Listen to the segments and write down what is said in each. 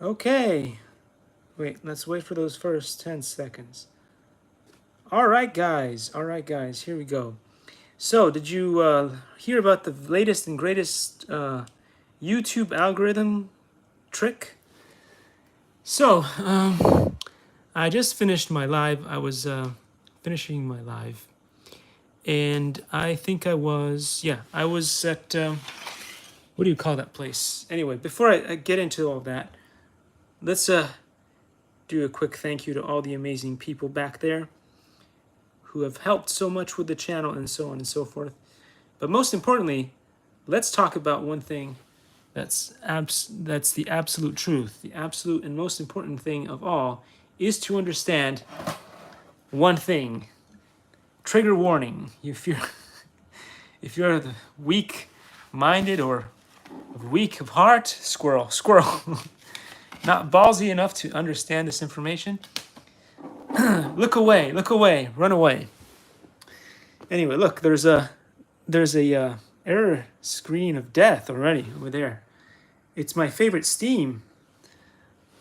Okay. Wait, let's wait for those first 10 seconds. All right, guys. All right, guys. Here we go. So, did you hear about the latest and greatest YouTube algorithm trick? So, I just finished my live. I was finishing my live. And I think I was, yeah, I was at, what do you call that place? Anyway, before I get into all that, let's do a quick thank you to all the amazing people back there who have helped so much with the channel and so on and so forth. But most importantly, let's talk about one thing that's the absolute truth. The absolute and most important thing of all is to understand one thing. Trigger warning. If you're weak-minded or weak of heart, squirrel, not ballsy enough to understand this information, look away, run away. Anyway, look, there's a error screen of death already over there. It's my favorite Steam,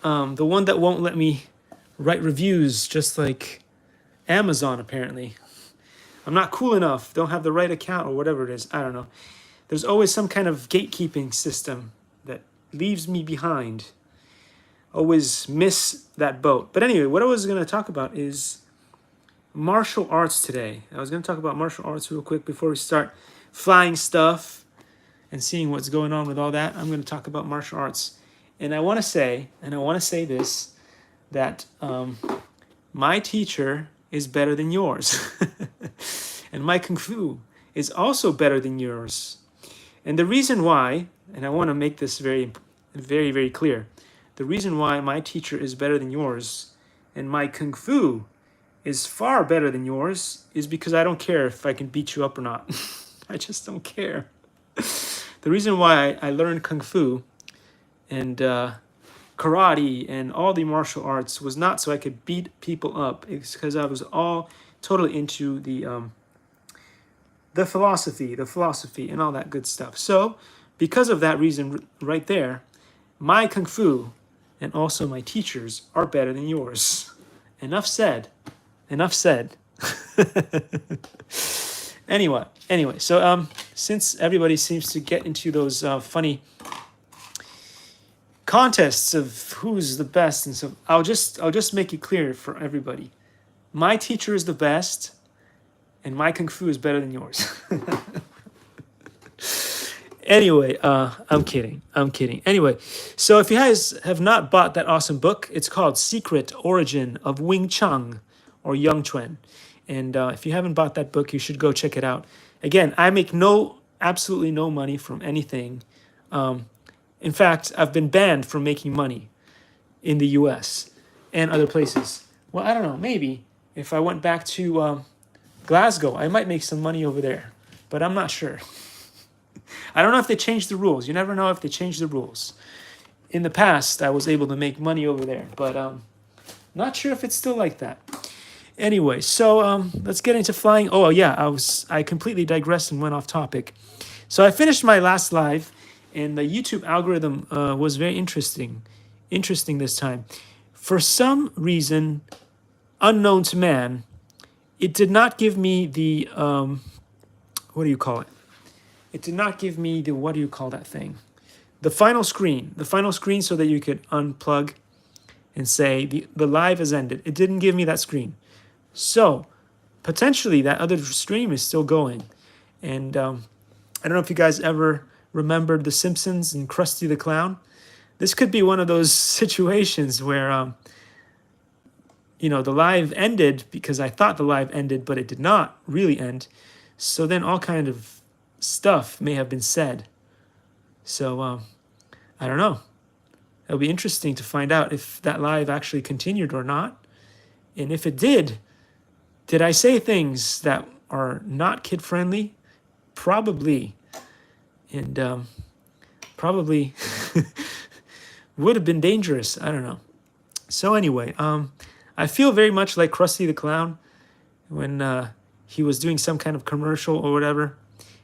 the one that won't let me write reviews, just like Amazon apparently. I'm not cool enough, don't have the right account or whatever it is. I don't know. There's always some kind of gatekeeping system that leaves me behind. Always miss that boat. But anyway, what I was going to talk about is martial arts today. I was going to talk about martial arts real quick before we start flying stuff and seeing what's going on with all that. I'm going to talk about martial arts. And I want to say this, that my teacher is better than yours. And my Kung Fu is also better than yours. And the reason why, and I want to make this very, very, very clear, the reason why my teacher is better than yours and my Kung Fu is far better than yours is because I don't care if I can beat you up or not. I just don't care. The reason why I learned Kung Fu and karate and all the martial arts was not so I could beat people up. It's because I was all totally into the philosophy and all that good stuff. So because of that reason right there, my Kung Fu and also my teachers are better than yours. Enough said. Anyway, so since everybody seems to get into those funny contests of who's the best and so, I'll just make it clear for everybody. My teacher is the best and my Kung Fu is better than yours. Anyway, I'm kidding. Anyway, so if you guys have not bought that awesome book, it's called Secret Origin of Wing Chun or Yang Chuan. And if you haven't bought that book, you should go check it out. Again, I make absolutely no money from anything. In fact, I've been banned from making money in the US and other places. Well, I don't know, maybe if I went back to Glasgow, I might make some money over there, but I'm not sure. I don't know if they changed the rules. You never know if they change the rules. In the past, I was able to make money over there, but not sure if it's still like that. Anyway, so let's get into flying. Oh yeah, I completely digressed and went off topic. So I finished my last live, and the YouTube algorithm was very interesting this time. For some reason unknown to man, it did not give me the what do you call it? It did not give me the, what do you call that thing? The final screen so that you could unplug and say the live has ended. It didn't give me that screen. So potentially that other stream is still going. And I don't know if you guys ever remembered The Simpsons and Krusty the Clown. This could be one of those situations where, you know, the live ended because I thought the live ended, but it did not really end. So then all kind of stuff may have been said. So I don't know. It'll be interesting to find out if that live actually continued or not. And if it did I say things that are not kid friendly? Probably. And probably would have been dangerous. I don't know. So anyway, I feel very much like Krusty the Clown when he was doing some kind of commercial or whatever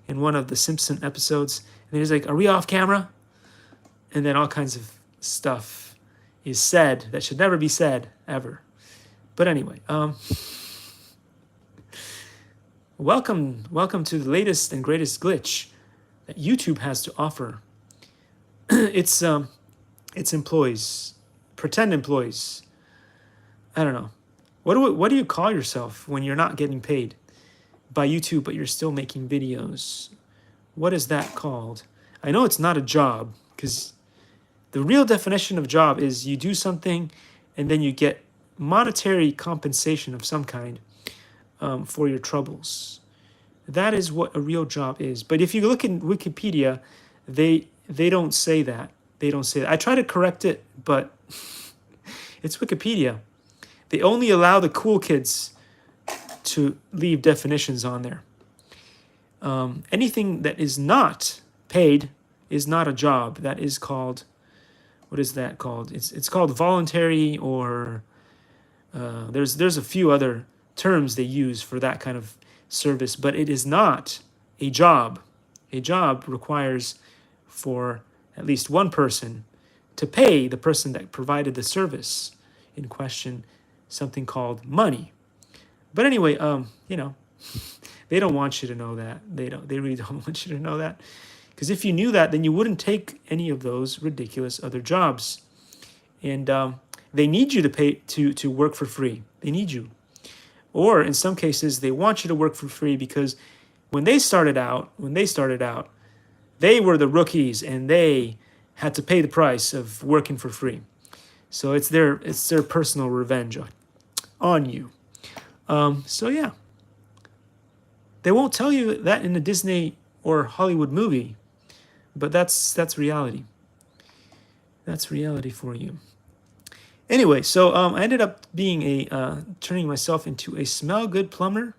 in one of the Simpson episodes. And he's like, "Are we off camera?" And then all kinds of stuff. is said that should never be said ever. But anyway, welcome to the latest and greatest glitch that YouTube has to offer. It's employees, pretend employees. I don't know. What do you call yourself when you're not getting paid by YouTube, but you're still making videos? What is that called? I know it's not a job, because the real definition of job is you do something and then you get monetary compensation of some kind for your troubles. That is what a real job is. But if you look in Wikipedia, they don't say that. They don't say that. I try to correct it, but it's Wikipedia. They only allow the cool kids to leave definitions on there. Anything that is not paid is not a job. That is called, what is that called? It's called voluntary, or there's a few other terms they use for that kind of service, but it is not a job. A job requires for at least one person to pay the person that provided the service in question something called money. But anyway, they don't want you to know that. They really don't want you to know that. Because if you knew that, then you wouldn't take any of those ridiculous other jobs. And they need you to pay to work for free. They need you. Or in some cases, they want you to work for free because when they started out, they were the rookies and they had to pay the price of working for free. So it's their personal revenge on you. So yeah, they won't tell you that in a Disney or Hollywood movie, but that's reality. That's reality for you. Anyway, so I ended up being turning myself into a smell good plumber,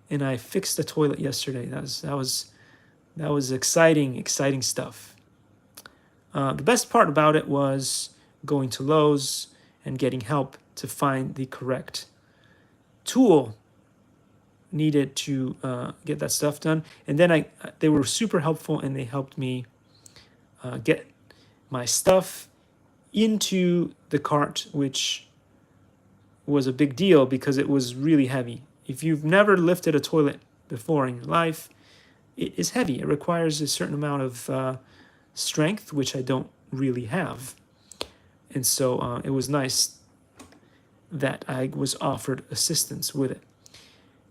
and I fixed the toilet yesterday. That was exciting stuff. The best part about it was going to Lowe's and getting help to find the correct tool needed to get that stuff done. And then they were super helpful, and they helped me get my stuff into the cart, which was a big deal because it was really heavy. If you've never lifted a toilet before in your life, it is heavy. It requires a certain amount of strength, which I don't really have. And so it was nice that I was offered assistance with it.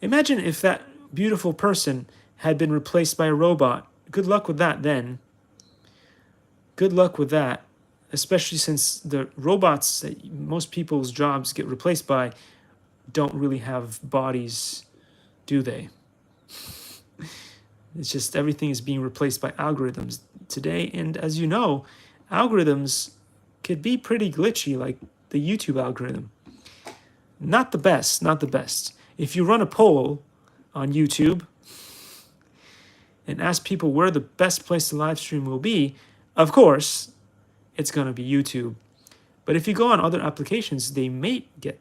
Imagine if that beautiful person had been replaced by a robot. Good luck with that then. Good luck with that, especially since the robots that most people's jobs get replaced by don't really have bodies, do they? It's just everything is being replaced by algorithms today. And as you know, algorithms could be pretty glitchy, like the YouTube algorithm. Not the best, not the best. If you run a poll on YouTube and ask people where the best place to live stream will be, of course, it's going to be YouTube. But if you go on other applications, they may get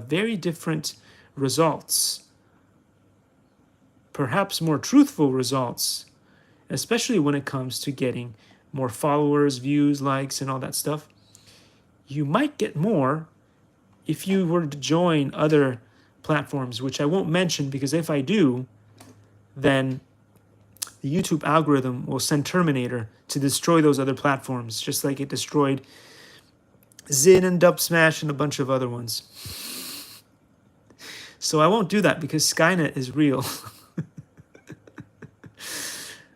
very different results. Perhaps more truthful results, especially when it comes to getting more followers, views, likes, and all that stuff. You might get more if you were to join other platforms, which I won't mention because if I do, then the YouTube algorithm will send Terminator to destroy those other platforms, just like it destroyed Zin and Dub Smash and a bunch of other ones. So I won't do that because Skynet is real.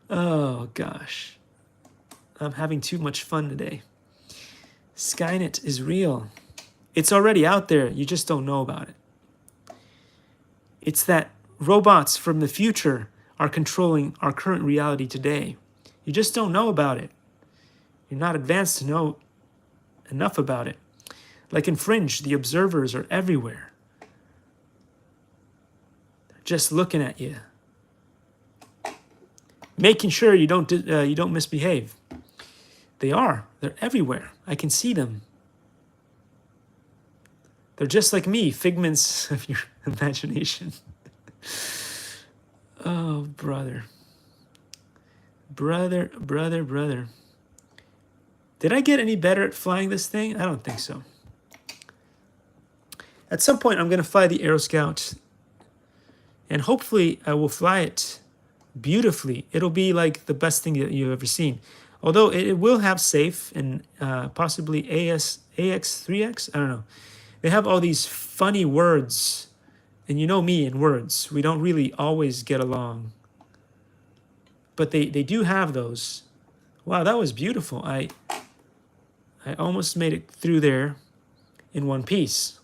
Oh, gosh. I'm having too much fun today. Skynet is real. It's already out there. You just don't know about it. It's that robots from the future are controlling our current reality today. You just don't know about it. You're not advanced to know enough about it. Like in Fringe, the observers are everywhere. They're just looking at you, making sure you don't misbehave. They are. They're everywhere. I can see them. They're just like me, figments of your imagination. Oh, brother. Brother. Did I get any better at flying this thing? I don't think so. At some point, I'm going to fly the Aero Scout, and hopefully I will fly it beautifully. It'll be like the best thing that you've ever seen. Although it will have safe and possibly AX3X. I don't know. They have all these funny words, and you know me and words. We don't really always get along. But they do have those. Wow, that was beautiful. I almost made it through there in one piece.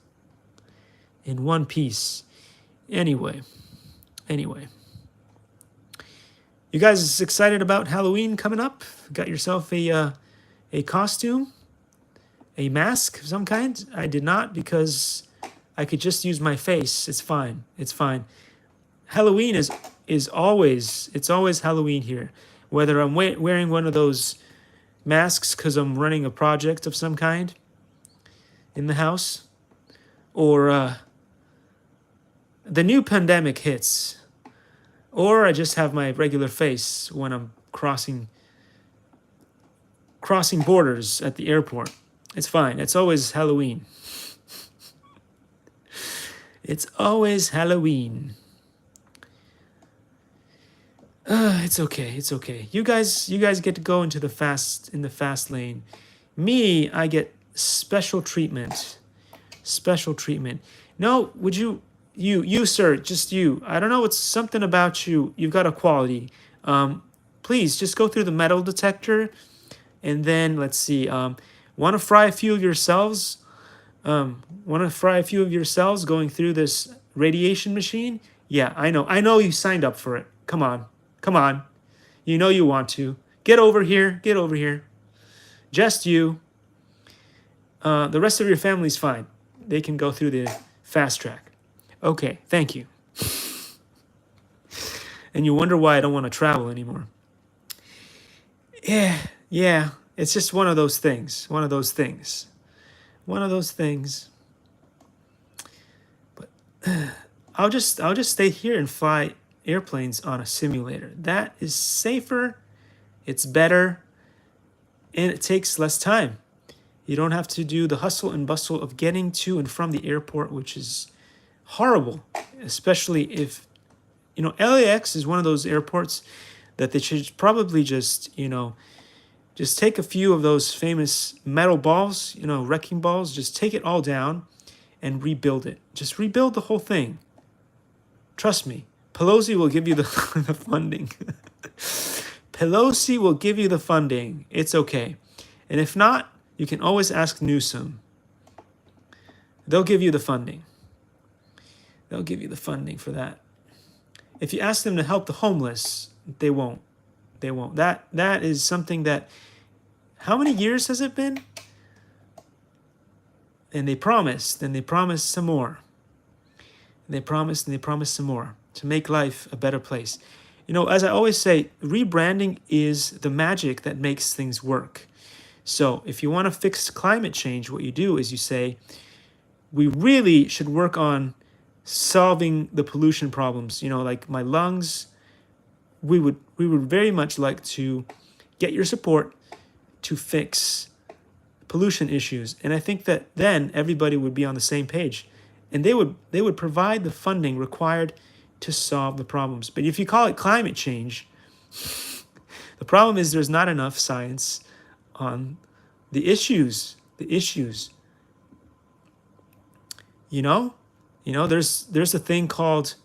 In one piece. Anyway. You guys excited about Halloween coming up? Got yourself a costume? A mask of some kind? I did not, because I could just use my face. It's fine. It's fine. Halloween is always, it's always Halloween here. Whether I'm wearing one of those masks because I'm running a project of some kind in the house, or the new pandemic hits, or I just have my regular face when I'm crossing borders at the airport. It's fine. It's always Halloween. It's always Halloween. It's okay. It's okay. You guys get to go into the fast lane. Me, I get special treatment. Special treatment. No, would you sir, just you. I don't know. It's something about you. You've got a quality. Please just go through the metal detector, and then let's see. Want to fry a few of yourselves? Want to fry a few of yourselves going through this radiation machine? Yeah, I know. I know you signed up for it. Come on. Come on. You know you want to. Get over here. Get over here. Just you. The rest of your family's fine. They can go through the fast track. Okay, thank you. And you wonder why I don't want to travel anymore. Yeah. It's just one of those things. One of those things. But I'll just stay here and fly airplanes on a simulator. That is safer, it's better, and it takes less time. You don't have to do the hustle and bustle of getting to and from the airport, which is horrible, especially if, LAX is one of those airports that they should probably just take a few of those famous metal balls, wrecking balls, just take it all down and rebuild it. Just rebuild the whole thing. Trust me. Pelosi will give you the, the funding. Pelosi will give you the funding. It's okay. And if not, you can always ask Newsom. They'll give you the funding. They'll give you the funding for that. If you ask them to help the homeless, they won't. They won't. That is something that, how many years has it been? And they promised some more. They promised some more to make life a better place. As I always say, rebranding is the magic that makes things work. So if you want to fix climate change, what you do is you say, we really should work on solving the pollution problems. Like my lungs, we would very much like to get your support to fix pollution issues. And I think that then everybody would be on the same page, and they would provide the funding required to solve the problems. But if you call it climate change, the problem is there's not enough science on the issues. There's a thing called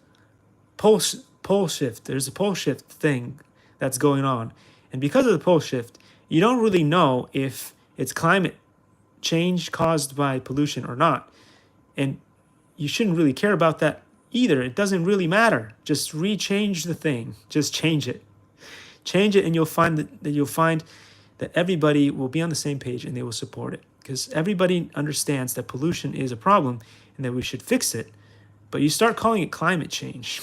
pole shift. There's a pole shift thing that's going on. And because of the pole shift, you don't really know if it's climate change caused by pollution or not. And you shouldn't really care about that either. It doesn't really matter. Just rechange the thing. Just change it. Change it, and you'll find that everybody will be on the same page and they will support it. Because everybody understands that pollution is a problem and that we should fix it. But you start calling it climate change.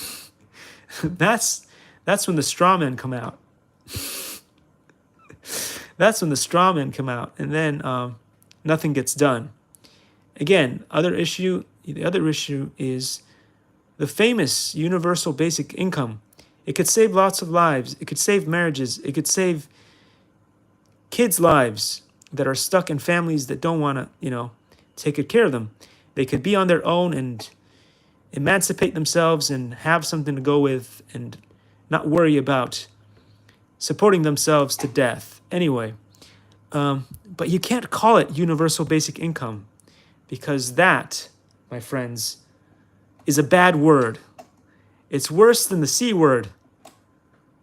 That's when the straw men come out. That's when the straw men come out, and then nothing gets done. Again, the other issue is the famous universal basic income. It could save lots of lives. It could save marriages. It could save kids' lives. that are stuck in families that don't want to, you know, take good care of them. They could be on their own and emancipate themselves and have something to go with and not worry about supporting themselves to death. Anyway, but you can't call it universal basic income because that, my friends, is a bad word. It's worse than the C word.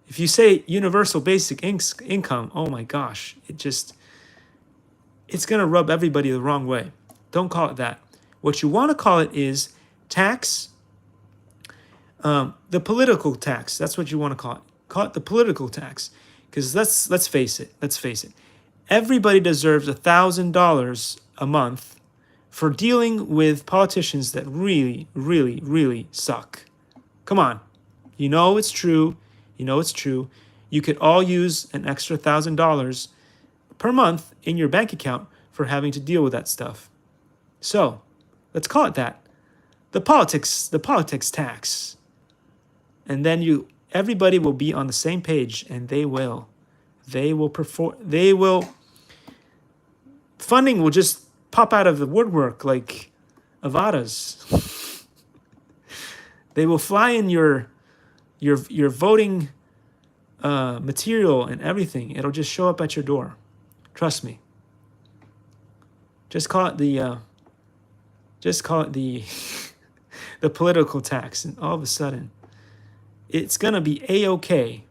If you say universal basic income, oh my gosh, it's going to rub everybody the wrong way. Don't call it that. What you want to call it is tax, the political tax. That's what you want to call it. Call it the political tax. Because let's face it. Everybody deserves $1,000 a month for dealing with politicians that really, really, really suck. Come on. You know it's true. You could all use an extra $1,000 per month in your bank account for having to deal with that stuff. So, let's call it that. The politics tax. And then everybody will be on the same page, and they will funding will just pop out of the woodwork like Avadas. They will fly in your voting material and everything. It'll just show up at your door. Trust me. Just call it the the political tax, and all of a sudden, it's gonna be A-OK,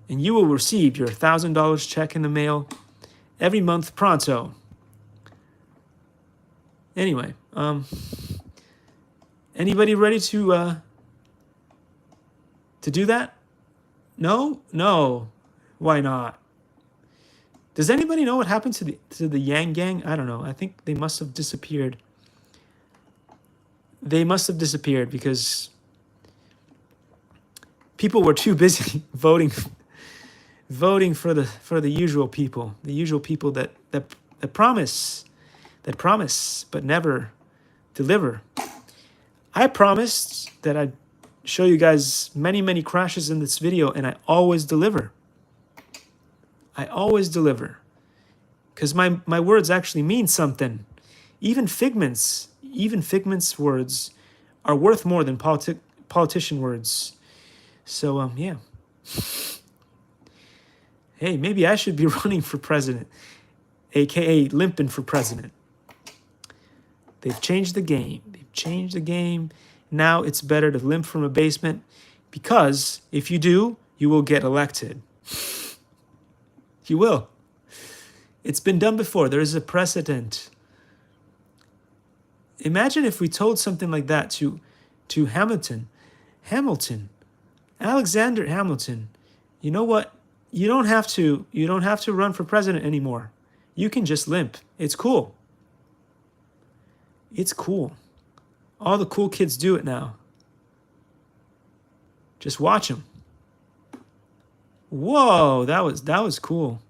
and you will receive your $1,000 check in the mail every month pronto. Anyway, anybody ready to do that? No. Why not? Does anybody know what happened to the Yang Gang? I don't know. I think they must have disappeared. They must have disappeared because people were too busy voting for the usual people, that promise but never deliver. I promised that I'd show you guys many crashes in this video, and I always deliver. Because my words actually mean something. Even Figment's words are worth more than politician words. So yeah. Hey, maybe I should be running for president, aka limping for president. They've changed the game. Now it's better to limp from a basement, because if you do, you will get elected. You will. It's been done before. There is a precedent. Imagine if we told something like that to Hamilton, Alexander Hamilton. You know what? You don't have to run for president anymore. You can just limp. It's cool. All the cool kids do it now. Just watch them. Whoa, that was cool.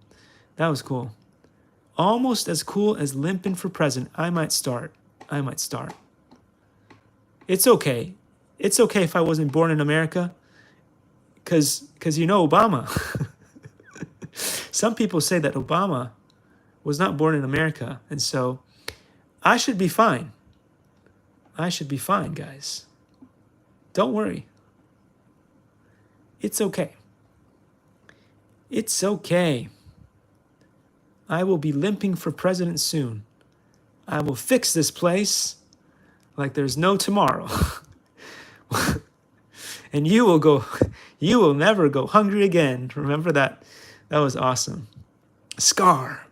Almost as cool as limping for president. I might start. It's okay. It's okay if I wasn't born in America. Cause you know Obama. Some people say that Obama was not born in America, and so I should be fine. Guys. Don't worry. It's okay. I will be limping for president soon. I will fix this place like there's no tomorrow. And you will never go hungry again. Remember that? That was awesome. Scar.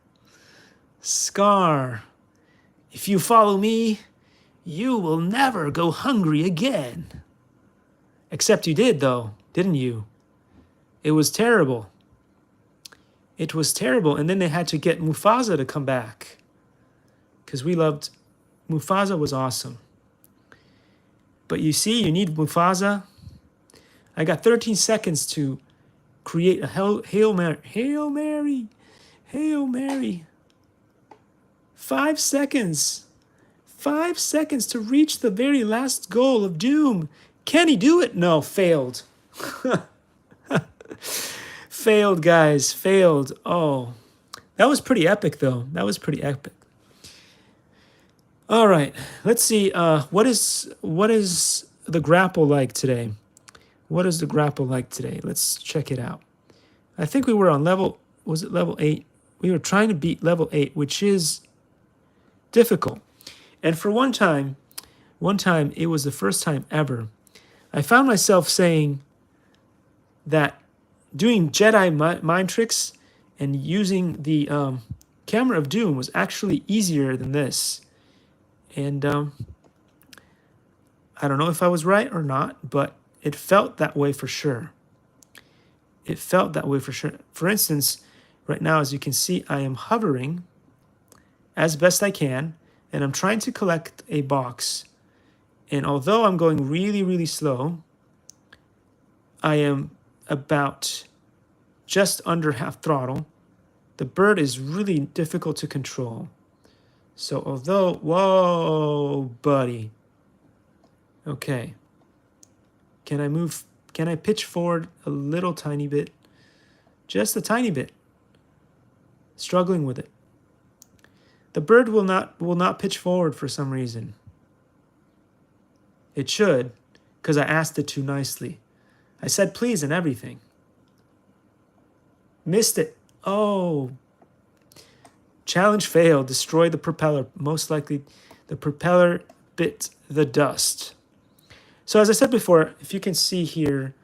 If you follow me, you will never go hungry again. Except you did, though, didn't you? It was terrible. And then they had to get Mufasa to come back. Because Mufasa was awesome. But you see, you need Mufasa. I got 13 seconds to create a Hail Mary. 5 seconds. 5 seconds to reach the very last goal of doom. Can he do it? No, failed. Failed, guys. Failed. Oh, That was pretty epic, though. That was pretty epic. All right, let's see. What is the grapple like today? What is the grapple like today? Let's check it out. I think we were on level, was it level 8? We were trying to beat level 8, which is difficult. And for one time, it was the first time ever, I found myself saying that doing Jedi mind tricks and using the Camera of Doom was actually easier than this. And I don't know if I was right or not, but it felt that way for sure. It felt that way for sure. For instance, right now, as you can see, I am hovering as best I can, and I'm trying to collect a box. And although I'm going really, really slow, I am about just under half throttle. The bird is really difficult to control. So although, whoa, buddy. Okay. Can I move? Can I pitch forward a little tiny bit? Just a tiny bit. Struggling with it. The bird will not pitch forward for some reason. It should, because I asked it too nicely. I said please and everything. Missed it. Oh. Challenge failed. Destroy the propeller. Most likely the propeller bit the dust. So as I said before, if you can see here,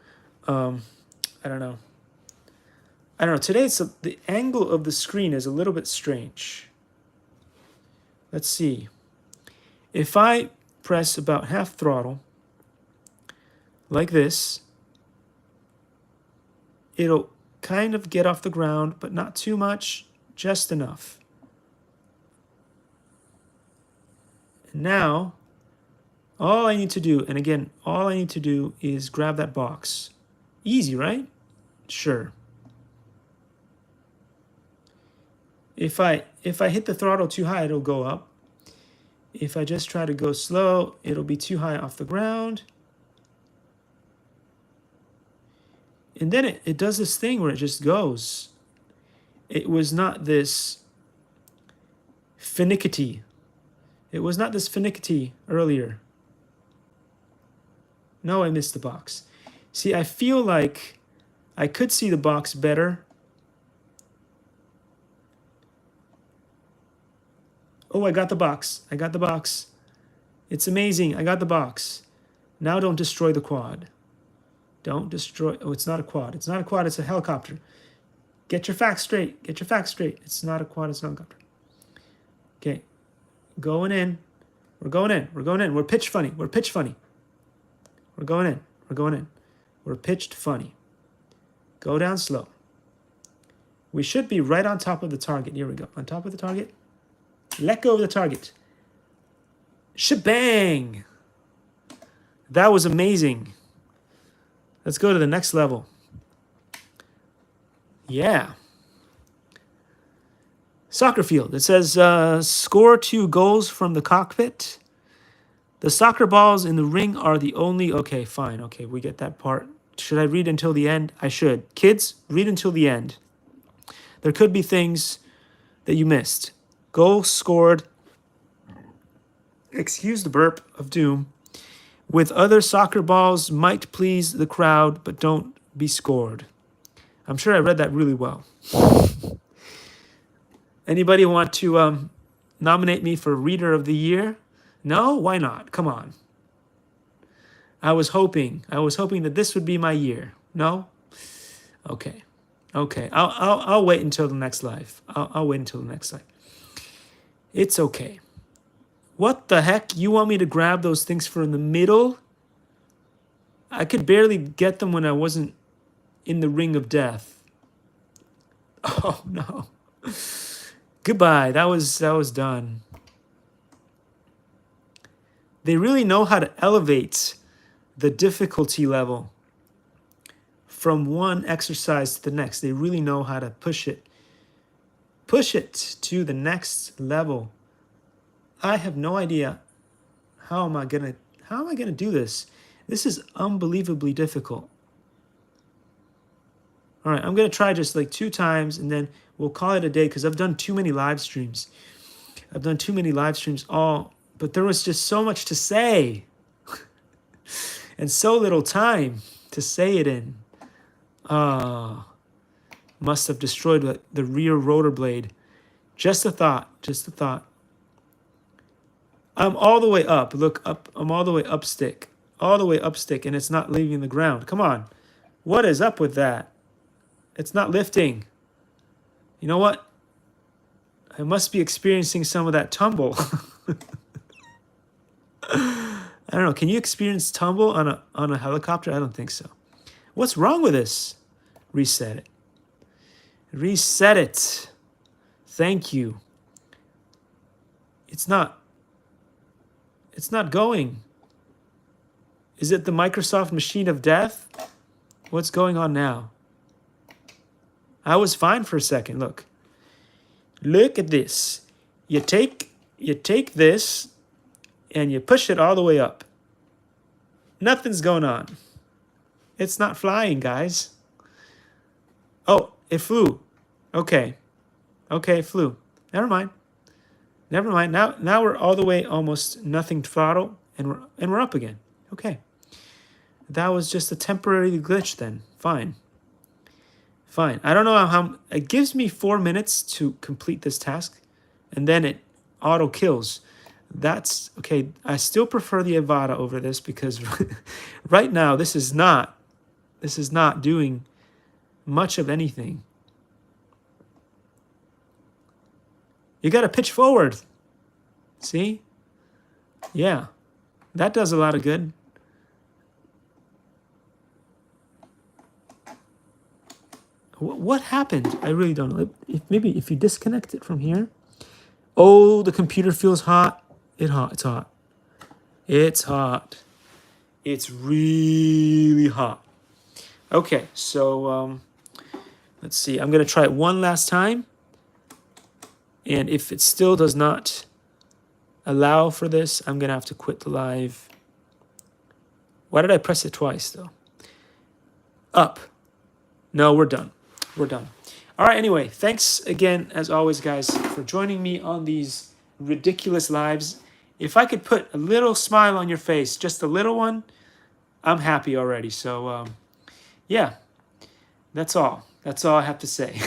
I don't know. Today the angle of the screen is a little bit strange. Let's see. If I press about half throttle, like this, it'll kind of get off the ground, but not too much, just enough. And now, all I need to do, and again, all I need to do is grab that box. Easy, right? Sure. If I hit the throttle too high, it'll go up. If I just try to go slow, it'll be too high off the ground. And then it does this thing where it just goes. It was not this finicky. It was not this finicky earlier. No, I missed the box. See, I feel like I could see the box better. Oh, I got the box. I got the box. It's amazing. I got the box. Now don't destroy the quad. Don't destroy. Oh, it's not a quad. It's not a quad. It's a helicopter. Get your facts straight. Get your facts straight. It's not a quad. It's a helicopter. Okay. Going in. We're going in. We're going in. We're pitch funny. We're pitch funny. We're going in. We're going in. We're pitched funny. Go down slow. We should be right on top of the target. Here we go. On top of the target. Let go of the target. Shebang! That was amazing. Let's go to the next level. Yeah. Soccer field. It says score 2 goals from the cockpit. The soccer balls in the ring are the only... Okay, fine. Okay, we get that part. Should I read until the end? I should. Kids, read until the end. There could be things that you missed. Goal scored, excuse the burp of doom, with other soccer balls might please the crowd, but don't be scored. I'm sure I read that really well. Anybody want to nominate me for Reader of the Year? No? Why not? Come on. I was hoping that this would be my year. No? Okay. Okay. I'll wait until the next live. I'll wait until the next live. It's okay. What the heck? You want me to grab those things from the middle? I could barely get them when I wasn't in the ring of death. Oh no. Goodbye. That was done. They really know how to elevate the difficulty level from one exercise to the next. They really know how to push it to the next level. I have no idea how am I gonna do this. This is unbelievably difficult. All right, I'm gonna try just like 2 times, and then we'll call it a day because I've done too many live streams. I've done too many live streams but there was just so much to say and so little time to say it in. Must have destroyed the rear rotor blade. Just a thought, just a thought. I'm all the way up. Look up. I'm all the way up stick. All the way up stick, and it's not leaving the ground. Come on. What is up with that? It's not lifting. You know what? I must be experiencing some of that tumble. I don't know. Can you experience tumble on a helicopter? I don't think so. What's wrong with this? Reset it. Reset it. Thank you. It's not going. Is it the Microsoft machine of death? What's going on now? I was fine for a second. Look. Look at this. You take this and you push it all the way up. Nothing's going on. It's not flying, guys. Oh, it flew. Okay. Okay, it flew. Never mind. Never mind. Now we're all the way almost nothing throttle and we're up again. Okay. That was just a temporary glitch then. Fine. Fine. I don't know how it gives me 4 minutes to complete this task and then it auto kills. That's okay. I still prefer the Avada over this because right now this is not doing much of anything. You got to pitch forward. See? Yeah. That does a lot of good. What happened? I really don't know. Maybe if you disconnect it from here. Oh, the computer feels hot. It's hot. It's hot. It's really hot. Okay, so let's see. I'm going to try it one last time. And if it still does not allow for this, I'm going to have to quit the live. Why did I press it twice, though? Up. No, we're done. We're done. All right, anyway, thanks again, as always, guys, for joining me on these ridiculous lives. If I could put a little smile on your face, just a little one, I'm happy already. So, yeah, that's all. That's all I have to say.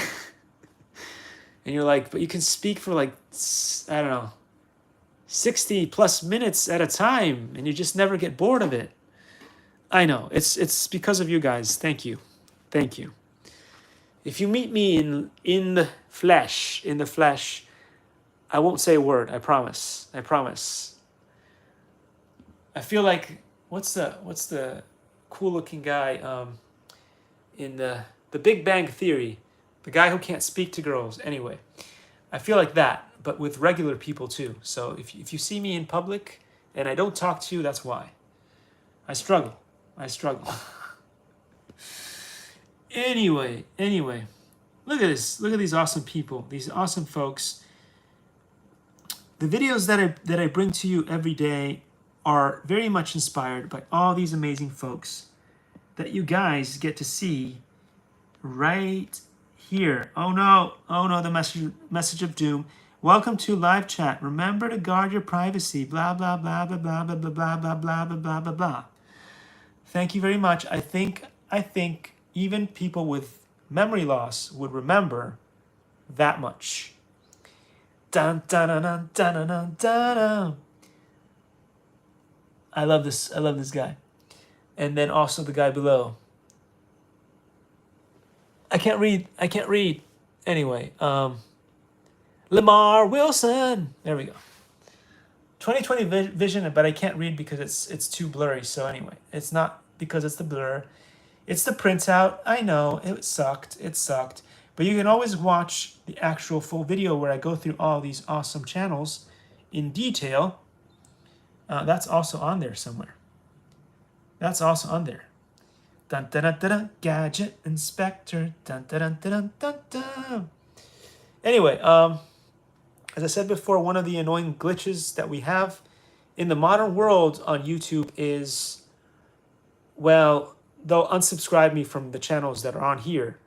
And you're like, but you can speak for like, I don't know, 60 plus minutes at a time, and you just never get bored of it. I know. It's because of you guys. Thank you. Thank you. If you meet me in the flesh, I won't say a word. I promise. I promise. I feel like what's the cool looking guy in the Big Bang Theory, the guy who can't speak to girls. Anyway, I feel like that, but with regular people too. So if you see me in public and I don't talk to you, that's why. I struggle. Anyway, look at this. Look at these awesome people, these awesome folks. The videos that I bring to you every day are very much inspired by all these amazing folks that you guys get to see right here. Oh no, the message of doom. Welcome to live chat. Remember to guard your privacy. Blah blah blah blah blah blah blah blah blah blah blah blah blah blah. Thank you very much. I think even people with memory loss would remember that much. Dun dun dun dun dun dun dun. I love this guy. And then also the guy below. I can't read. Anyway, Lamar Wilson. There we go. 2020 vision, but I can't read because it's too blurry. So anyway, it's not because it's the blur. It's the printout. I know, it sucked. But you can always watch the actual full video where I go through all these awesome channels in detail. That's also on there somewhere. That's also on there. Dun dun dun dun, dun gadget inspector. Dun dun dun dun dun dun. Anyway, as I said before, one of the annoying glitches that we have in the modern world on YouTube is, well, they'll unsubscribe me from the channels that are on here,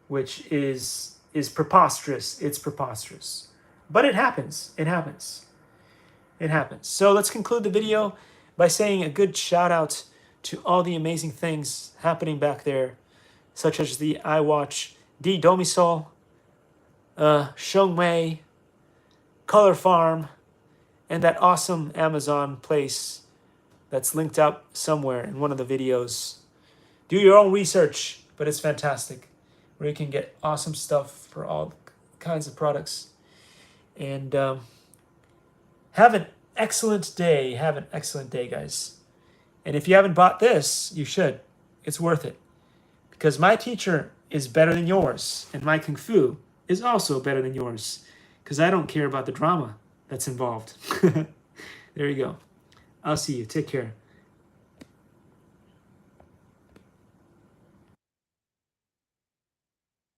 which is is preposterous. It's preposterous. But it happens. It happens. It happens. So let's conclude the video by saying a good shout out to all the amazing things happening back there, such as the iWatch D Domisol, Shengmei, Color Farm, and that awesome Amazon place that's linked up somewhere in one of the videos. Do your own research, but it's fantastic, where you can get awesome stuff for all kinds of products. And have an excellent day. Have an excellent day, guys. And if you haven't bought this, you should. It's worth it. Because my teacher is better than yours, and my Kung Fu is also better than yours. Because I don't care about the drama that's involved. There you go. I'll see you. Take care.